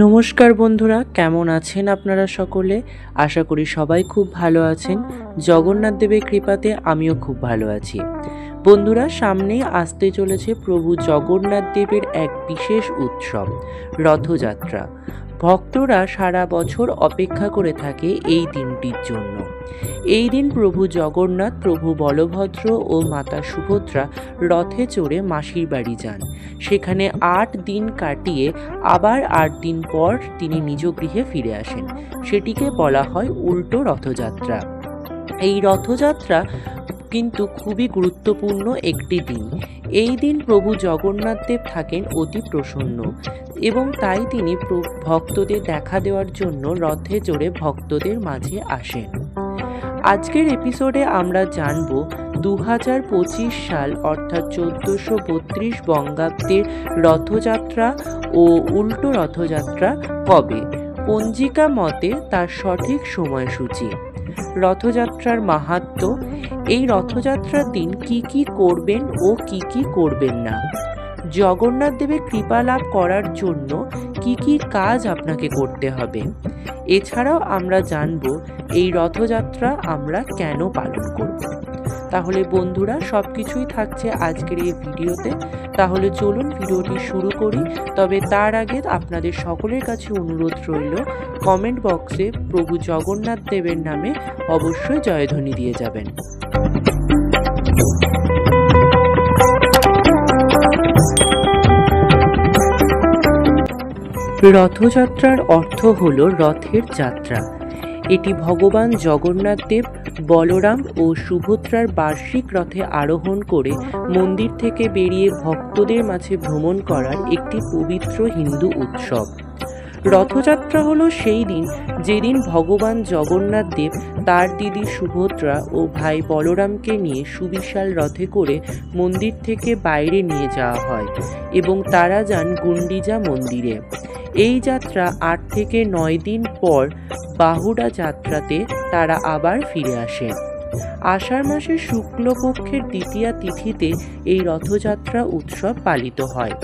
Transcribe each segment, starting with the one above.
নমস্কার বন্ধুরা, কেমন আছেন আপনারা সকলে? আশা করি সবাই খুব ভালো আছেন। জগন্নাথ দেবের কৃপাতে আমিও খুব ভালো আছি। বন্ধুরা, সামনেই আসতে চলেছে প্রভু জগন্নাথ দেবের এক বিশেষ উৎসব, রথযাত্রা। ভক্তরা সারা বছর অপেক্ষা করে থাকে এই দিনটির জন্য। এই দিন প্রভু জগন্নাথ, প্রভু বলভদ্র ও মাতা সুভদ্রা রথে চড়ে মাসির বাড়ি যান। সেখানে 8 দিন কাটিয়ে আবার 8 দিন পর তিনি নিজ গৃহে ফিরে আসেন। সেটিকে বলা হয় উল্টো রথযাত্রা। এই রথযাত্রা কিন্তু খুবই গুরুত্বপূর্ণ একটি দিন। এই দিন প্রভু জগন্নাথ দেব থাকেন অতি প্রসন্ন এবং তাই তিনি ভক্তদের দেখা দেওয়ার জন্য রথে চড়ে ভক্তদের মাঝে আসেন। আজকের এপিসোডে আমরা জানব 2025 সাল অর্থাৎ 1432 বঙ্গাব্দের রথযাত্রা ও উল্টো রথযাত্রা কবে, পঞ্জিকা মতে তার সঠিক সময়সূচি, রথযাত্রার মাহাত্ম্য, এই রথযাত্রার দিন কি কি করবেন ও কি কি করবেন না, জগন্নাথ দেবের কৃপা লাভ করার জন্য কি কি কাজ আপনাকে করতে হবে। এছাড়াও আমরা জানব এই রথযাত্রা আমরা কেন পালন করব। তাহলে বন্ধুরা, সবকিছুই থাকছে আজকের এই ভিডিওতে। তাহলে চলুন ভিডিওটি শুরু করি। তবে তার আগে আপনাদের সকলের কাছে অনুরোধ রইল, কমেন্ট বক্সে প্রভু জগন্নাথ দেবের নামে অবশ্যই জয়ধ্বনি দিয়ে যাবেন। রথযাত্রার অর্থ হল রথের যাত্রা। এটি ভগবান জগন্নাথ দেব, বলরাম ও সুভদ্রার বার্ষিক রথে আরোহণ করে মন্দির থেকে বেরিয়ে ভক্তদের মাঝে ভ্রমণ করার একটি পবিত্র হিন্দু উৎসব। রথযাত্রা হলো সেই দিন যেদিন ভগবান জগন্নাথ দেব তার দিদি সুভদ্রা ও ভাই বলরামকে নিয়ে সুবিশাল রথে করে মন্দির থেকে বাইরে নিয়ে যাওয়া হয় এবং তারা যান গুন্ডিচা মন্দিরে। এই যাত্রা 8 থেকে 9 দিন পর বাহুড়া যাত্রাতে তারা আবার ফিরে আসেন। আষাঢ় মাসের শুক্লপক্ষের দ্বিতীয়া তিথিতে এই রথযাত্রা উৎসব পালিত হয়।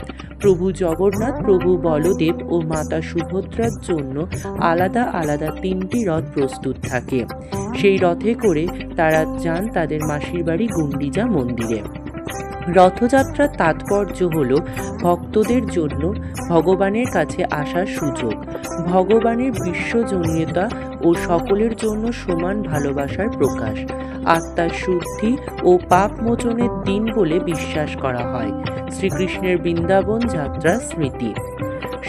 প্রভু জগন্নাথ, প্রভু বলদেব ও মাতা সুভদ্রার জন্য আলাদা আলাদা 3টি রথ প্রস্তুত থাকে। সেই রথে করে তারা যান তাদের মাসির বাড়ি গুন্ডিচা মন্দিরে। রথযাত্রার তাৎপর্য হল ভক্তদের জন্য ভগবানের কাছে আসার সুযোগ, ভগবানের বিশ্বজনীয়তা ও সকলের জন্য সমান ভালোবাসার প্রকাশ, আত্মার শুদ্ধি ও পাপ মোচনের দিন বলে বিশ্বাস করা হয়। শ্রীকৃষ্ণের বৃন্দাবন যাত্রা স্মৃতি।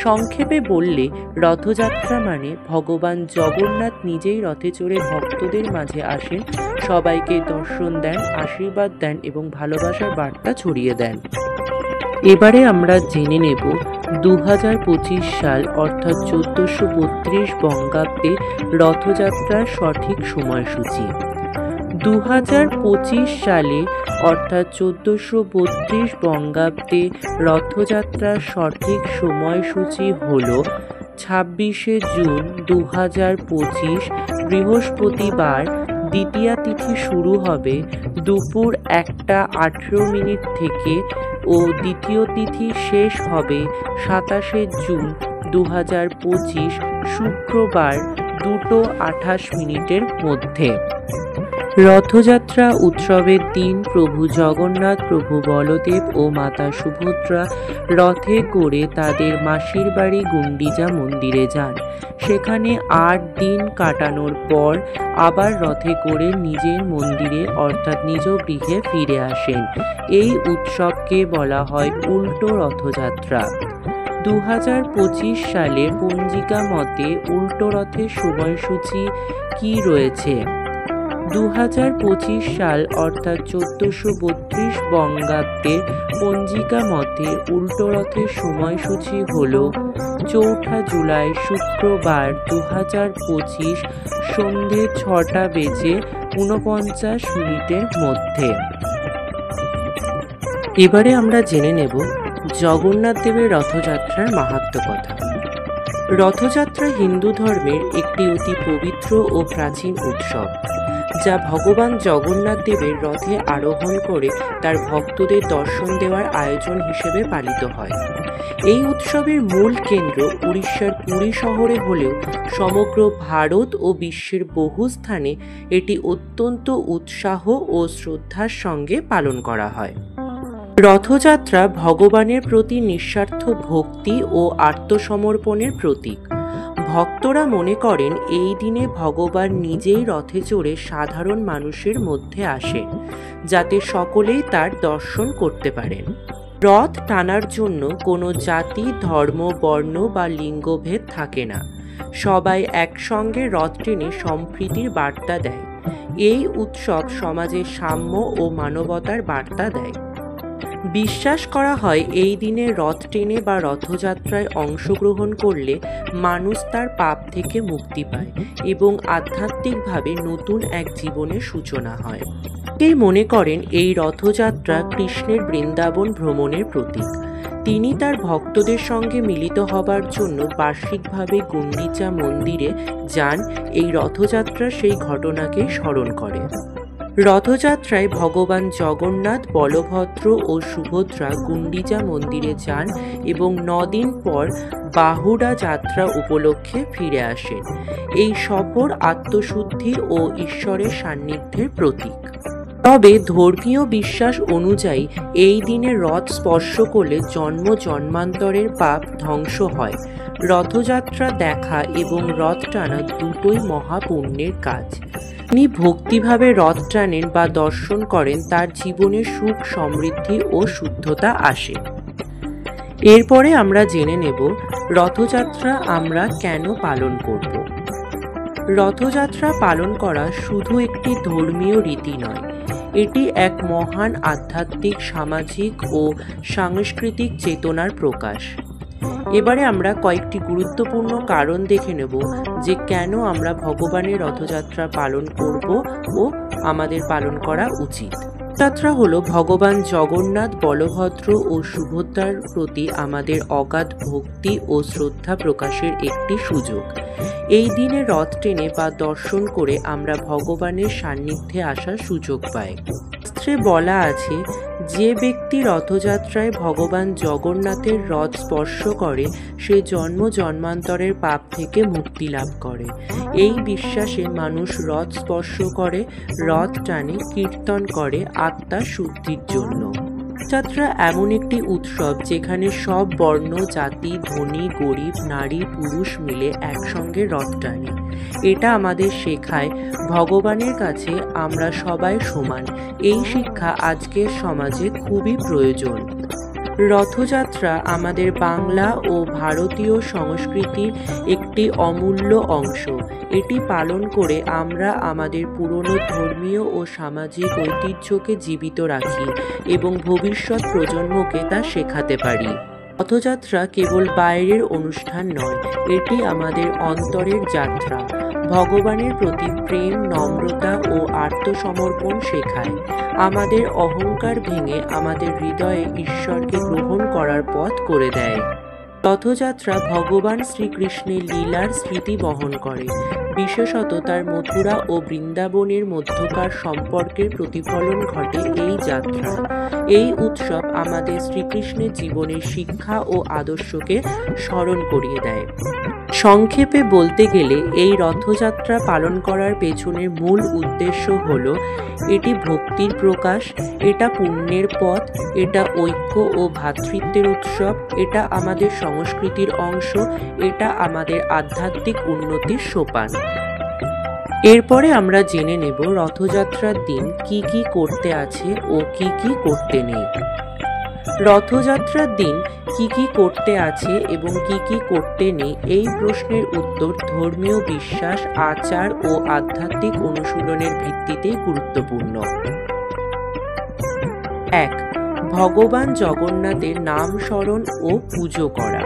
সংক্ষেপে বললে রথযাত্রা মানে ভগবান জগন্নাথ নিজেই রথে চড়ে ভক্তদের মাঝে আসেন, সবাইকে দর্শন দেন, আশীর্বাদ দেন এবং ভালোবাসার বার্তা ছড়িয়ে দেন। এবারে আমরা জেনে নেব 2025 সাল অর্থাৎ 1432 বঙ্গাব্দে রথযাত্রার সঠিক সময়সূচি। 2025 সালে অর্থাৎ 1432 বঙ্গাব্দে রথযাত্রার সঠিক সময়সূচি হল 26শে জুন 2025 বৃহস্পতিবার। দ্বিতীয়া তিথি শুরু হবে দুপুর 1:18 থেকে ও দ্বিতীয় তিথি শেষ হবে 27শে জুন 2025 শুক্রবার 2:28 মধ্যে। রথযাত্রা উৎসবের দিন প্রভু জগন্নাথ, প্রভু বলদেব ও মাতা সুভদ্রা রথে করে তাদের মাসির বাড়ি গুন্ডিচা মন্দিরে যান। সেখানে 8 দিন কাটানোর পর আবার রথে করে নিজের মন্দিরে অর্থাৎ নিজ গৃহে ফিরে আসেন। এই উৎসবকে বলা হয় উল্টো রথযাত্রা। 2025 সালে পঞ্জিকা মতে উল্টো রথের সময়সূচি কি রয়েছে? 2025 সাল অর্থাৎ 1432 বঙ্গাব্দের পঞ্জিকা মতে উল্টো রথের সময়সূচি হল 4 জুলাই শুক্রবার 2025 সন্ধে 6:49 মধ্যে। এবারে আমরা জেনে নেব জগন্নাথ দেবের রথযাত্রার মাহাত্ম্য কথা। রথযাত্রা হিন্দু ধর্মের একটি অতি পবিত্র ও প্রাচীন উৎসব, যা ভগবান জগন্নাথ দেবের রথে আরোহণ করে তার ভক্তদের দর্শন দেওয়ার আয়োজন হিসেবে পালিত হয়। এই উৎসবের মূল কেন্দ্র উড়িষ্যার পুরী শহরে হলেও সমগ্র ভারত ও বিশ্বের বহু স্থানে এটি অত্যন্ত উৎসাহ ও শ্রদ্ধার সঙ্গে পালন করা হয়। রথযাত্রা ভগবানের প্রতি নিঃস্বার্থ ভক্তি ও আত্মসমর্পণের প্রতীক। ভক্তরা মনে করেন এই দিনে ভগবান নিজেই রথে চড়ে সাধারণ মানুষের মধ্যে আসেন, যাতে সকলেই তার দর্শন করতে পারেন। রথ টানার জন্য কোনো জাতি, ধর্ম, বর্ণ বা লিঙ্গভেদ থাকে না। সবাই একসঙ্গে রথ টেনে সম্প্রীতির বার্তা দেয়। এই উৎসব সমাজে সাম্য ও মানবতার বার্তা দেয়। বিশ্বাস করা হয় এই দিনে রথ টেনে বা রথযাত্রায় অংশগ্রহণ করলে মানুষ তার পাপ থেকে মুক্তি পায় এবং আধ্যাত্মিকভাবে নতুন এক জীবনের সূচনা হয়। কেউ মনে করেন এই রথযাত্রা কৃষ্ণের বৃন্দাবন ভ্রমণের প্রতীক। তিনি তার ভক্তদের সঙ্গে মিলিত হবার জন্য বার্ষিকভাবে গুন্ডিচা মন্দিরে যান। এই রথযাত্রা সেই ঘটনাকে স্মরণ করে। রথযাত্রায় ভগবান জগন্নাথ, বলভদ্র ও সুভদ্রা গুন্ডিচা মন্দিরে যান এবং 9 দিন পর বাহুড়া যাত্রা উপলক্ষে ফিরে আসেন। এই সফর আত্মশুদ্ধি ও ঈশ্বরের সান্নিধ্যের প্রতীক। তবে ধর্মীয় বিশ্বাস অনুযায়ী এই দিনে রথ স্পর্শ করলে জন্ম জন্মান্তরের পাপ ধ্বংস হয়। রথযাত্রা দেখা এবং রথ টানা দুটোই মহাপুণ্যের কাজ। যিনি ভক্তিভাবে রথ টানেন বা দর্শন করেন তার জীবনে সুখ, সমৃদ্ধি ও শুদ্ধতা আসে। এরপরে আমরা জেনে নেব রথযাত্রা আমরা কেন পালন করব। রথযাত্রা পালন করা শুধু একটি ধর্মীয় রীতি নয়, এটি এক মহান আধ্যাত্মিক, সামাজিক ও সাংস্কৃতিক চেতনার প্রকাশ। এবারে আমরা কয়েকটি গুরুত্বপূর্ণ কারণ দেখে নেব যে কেন আমরা ভগবানের রথযাত্রা পালন করব ও আমাদের পালন করা উচিত। রথযাত্রা হলো ভগবান জগন্নাথ, বলভদ্র ও সুভদ্রার প্রতি আমাদের অগাধ ভক্তি ও শ্রদ্ধা প্রকাশের একটি সুযোগ। এই দিনে রথ টেনে বা দর্শন করে আমরা ভগবানের সান্নিধ্যে আসার সুযোগ পাই। শাস্ত্রে বলা আছে, যে ব্যক্তি রথযাত্রায় ভগবান জগন্নাথের রথ স্পর্শ করে সে জন্ম জন্মান্তরের পাপ থেকে মুক্তি লাভ করে। এই বিশ্বাসে মানুষ রথ স্পর্শ করে, রথ টানে, কীর্তন করে আত্মার শুদ্ধির জন্য। রথযাত্রা এমন একটি উৎসব যেখানে সব বর্ণ, জাতি, ধনী, গরিব, নারী, পুরুষ মিলে একসঙ্গে রথ টানে। এটা আমাদের শেখায় ভগবানের কাছে আমরা সবাই সমান। এই শিক্ষা আজকের সমাজে খুবই প্রয়োজন। রথযাত্রা আমাদের বাংলা ও ভারতীয় সংস্কৃতির একটি অমূল্য অংশ। এটি পালন করে আমরা আমাদের পুরনো ধর্মীয় ও সামাজিক ঐতিহ্যকে জীবিত রাখি এবং ভবিষ্যৎ প্রজন্মকে তা শেখাতে পারি। রথযাত্রা কেবল বাইরের অনুষ্ঠান নয়, এটি আমাদের অন্তরের যাত্রা। ভগবানের প্রতি প্রেম, নম্রতা ও আত্মসমর্পণ শেখায়। আমাদের অহংকার ভেঙে আমাদের হৃদয়ে ঈশ্বরকে গ্রহণ করার পথ করে দেয়। রথযাত্রা ভগবান শ্রীকৃষ্ণের লীলার স্মৃতি বহন করে, বিশেষত তার মথুরা ও বৃন্দাবনের মধ্যকার সম্পর্কের প্রতিফলন ঘটে এই যাত্রা। এই উৎসব আমাদের শ্রীকৃষ্ণের জীবনের শিক্ষা ও আদর্শকে স্মরণ করিয়ে দেয়। সংক্ষেপে বলতে গেলে এই রথযাত্রা পালন করার পেছনের মূল উদ্দেশ্য হল এটি ভক্তির প্রকাশ, এটা পুণ্যের পথ, এটা ঐক্য ও ভ্রাতৃত্বের উৎসব, এটা আমাদের সংস্কৃতির অংশ, এটা আমাদের আধ্যাত্মিক উন্নতির সোপান। এরপরে আমরা জেনে নেব রথযাত্রার দিন কি কি করতে আছে ও কি কি করতে নেই। রথযাত্রার দিন কি কি করতে আছে এবং কি কি করতে নেই এই প্রশ্নের উত্তর ধর্মীয় বিশ্বাস, আচার ও আধ্যাত্মিক অনুশীলনের ভিত্তিতে গুরুত্বপূর্ণ। 1. ভগবান জগন্নাথের নাম স্মরণ ও পুজো করা।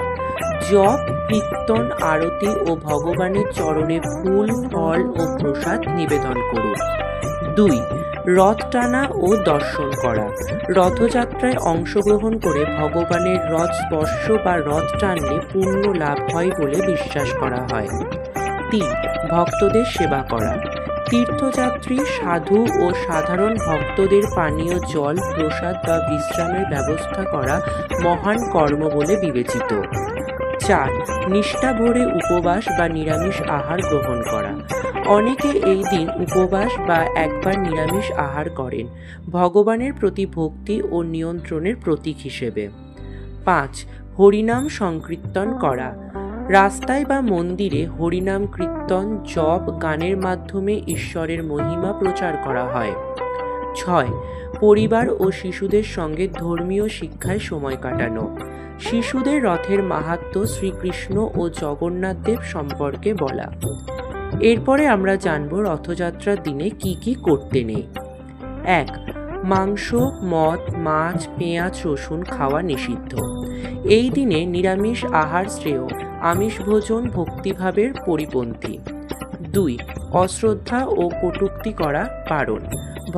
জপ, কীর্তন, আরতি ও ভগবানের চরণে ফুল, ফল ও প্রসাদ নিবেদন করুন। 2. রথ টানা ও দর্শন করা। রথযাত্রায় অংশগ্রহণ করে ভগবানের রথ স্পর্শ বা রথ টানলে পুণ্য লাভ হয় বলে বিশ্বাস করা হয়। 3. ভক্তদের সেবা করা। তীর্থযাত্রী, সাধু ও সাধারণ ভক্তদের পানীয় জল, প্রসাদ বা বিশ্রামের ব্যবস্থা করা মহান কর্ম বলে বিবেচিত। 4. নিষ্ঠা ভরে উপবাস বা নিরামিষ আহার গ্রহণ করা। অনেকে এই দিন উপবাস বা একবার নিরামিষ আহার করেন, ভগবানের প্রতি ভক্তি ও নিয়ন্ত্রণের প্রতীক হিসেবে। 5. হরিনাম সংকীর্তন করা। রাস্তায় বা মন্দিরে হরিনাম কীর্তন, জপ, গানের মাধ্যমে ঈশ্বরের মহিমা প্রচার করা হয়। 6. পরিবার ও শিশুদের সঙ্গে ধর্মীয় শিক্ষায় সময় কাটানো। শিশুদের রথের মাহাত্ম্য, শ্রীকৃষ্ণ ও জগন্নাথ দেব সম্পর্কে বলা। এরপরে আমরা জানব রথযাত্রার দিনে কি কি করতে নেই। 1. মাংস, মদ, মাছ, পেঁয়াজ, রসুন খাওয়া নিষিদ্ধ। এই দিনে নিরামিষ আহার শ্রেয়, আমিষ ভোজন ভক্তিভাবের পরিপন্থী। 2. অশ্রদ্ধা ও কটূক্তি করা বারণ।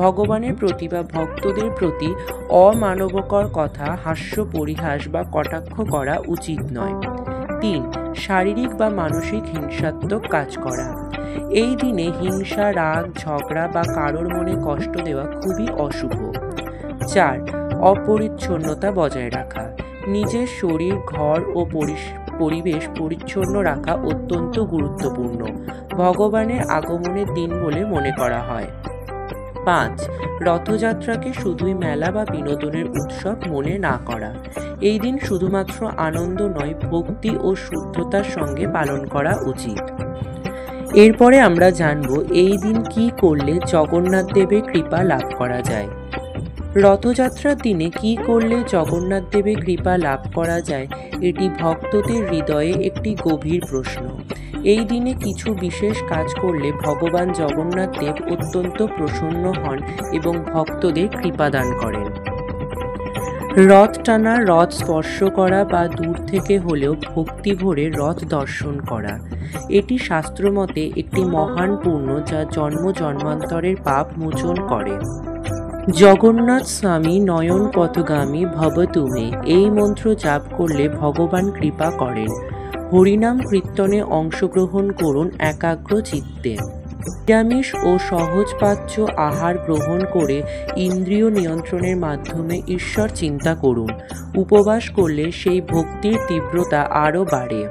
ভগবানের প্রতি বা ভক্তদের প্রতি অমানবকর কথা, হাস্য, পরিহাস বা কটাক্ষ করা উচিত নয়। 3. শারীরিক বা মানসিক হিংসাত্মক কাজ করা। এই দিনে হিংসা, রাগ, ঝগড়া বা কারোর মনে কষ্ট দেওয়া খুবই অশুভ। 4. অপরিচ্ছন্নতা বজায় রাখা। নিজের শরীর, ঘর ও পরিবেশ পরিচ্ছন্ন রাখা অত্যন্ত গুরুত্বপূর্ণ। ভগবানের আগমনের দিন বলে মনে করা হয়। 5. রথযাত্রাকে শুধুই মেলা বা বিনোদনের উৎসব মনে না করা। এই দিন শুধুমাত্র আনন্দ নয়, ভক্তি ও শুদ্ধতার সঙ্গে পালন করা উচিত। এরপরে আমরা জানব এই দিন কি করলে জগন্নাথ দেবের কৃপা লাভ করা যায়। রথযাত্রার দিনে কি করলে জগন্নাথ দেবের কৃপা লাভ করা যায়, এটি ভক্তদের হৃদয়ে একটি গভীর প্রশ্ন। এই দিনে কিছু বিশেষ কাজ করলে ভগবান জগন্নাথ দেব অত্যন্ত প্রসন্ন হন এবং ভক্তদের কৃপা দান করেন। রথ টানা, রথ স্পর্শ করা বা দূর থেকে হলেও ভক্তি ভরে রথ দর্শন করা, এটি শাস্ত্রমতে একটি মহান পুণ্য যা জন্ম জন্মান্তরের পাপ মোচন করে। জগন্নাথ স্বামী নয়ন পথগামী ভব তুমি, এই মন্ত্র জাপ করলে ভগবান কৃপা করেন। হরিনাম কীর্তনে অংশগ্রহণ করুন একাগ্র চিত্তে। নিরামিষ ও সহজপাচ্য আহার গ্রহণ করে ইন্দ্রিয় নিয়ন্ত্রণের মাধ্যমে ঈশ্বর চিন্তা করুন। উপবাস করলে সেই ভক্তির তীব্রতা আরও বাড়ে।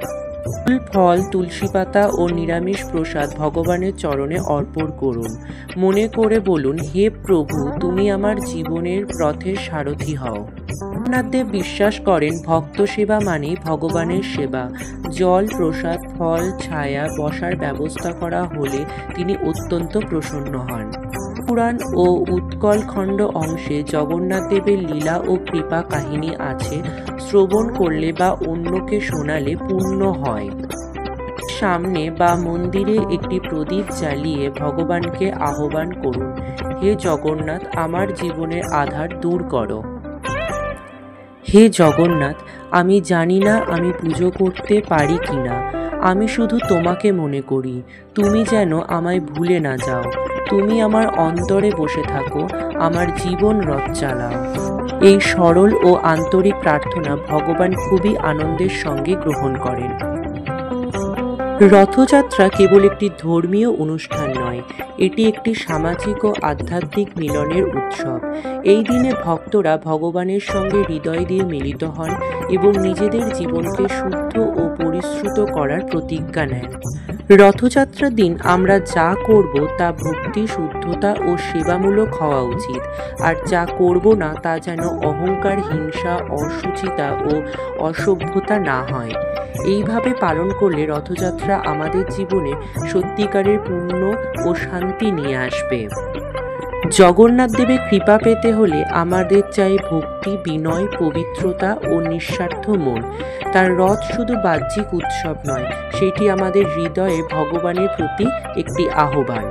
ফুল, ফল, তুলসী পাতা ও নিরামিষ প্রসাদ ভগবানের চরণে অর্পণ করুন। মনে করে বলুন, হে প্রভু, তুমি আমার জীবনের রথের সারথি হও। জগন্নাথ দেব বিশ্বাস করেন ভক্ত সেবা মানেই ভগবানের সেবা। জল, প্রসাদ, ফল, ছায়া, বসার ব্যবস্থা করা হলে তিনি অত্যন্ত প্রসন্ন হন। পুরাণ ও উৎকলখণ্ড অংশে জগন্নাথ দেবের লীলা ও কৃপা কাহিনী আছে, শ্রবণ করলে বা অন্যকে শোনালে পুণ্য হয়। সামনে বা মন্দিরে একটি প্রদীপ জ্বালিয়ে ভগবানকে আহ্বান করুন, হে জগন্নাথ, আমার জীবনের আধার দূর করো। হে জগন্নাথ, আমি জানি না আমি পুজো করতে পারি কিনা, আমি শুধু তোমাকে মনে করি, তুমি যেন আমায় ভুলে না যাও। তুমি আমার অন্তরে বসে থাকো, আমার জীবন রথ চালাও। এই সরল ও আন্তরিক প্রার্থনা ভগবান খুবই আনন্দের সঙ্গে গ্রহণ করেন। রথযাত্রা কেবল একটি ধর্মীয় অনুষ্ঠান নয়, এটি একটি সামাজিক ও আধ্যাত্মিক মিলনের উৎসব। এই দিনে ভক্তরা ভগবানের সঙ্গে হৃদয় দিয়ে মিলিত হন এবং নিজেদের জীবনকে শুদ্ধ ও পরিশ্রুত করার প্রতিজ্ঞা নেন। রথযাত্রার দিন আমরা যা করব তা ভক্তি, শুদ্ধতা ও সেবামূলক হওয়া উচিত, আর যা করব না তা যেন অহংকার, হিংসা, অশুচিতা ও অসভ্যতা না হয়। এইভাবে পালন করলে রথযাত্রা আমাদের জীবনে সত্যিকারের পুণ্য ও শান্তি নিয়ে আসবে। জগন্নাথ দেবের কৃপা পেতে হলে আমাদের চাই ভক্তি, বিনয়, পবিত্রতা ও নিঃস্বার্থ মন। তার রথ শুধু বাহ্যিক উৎসব নয়, সেটি আমাদের হৃদয়ে ভগবানের প্রতি একটি আহ্বান।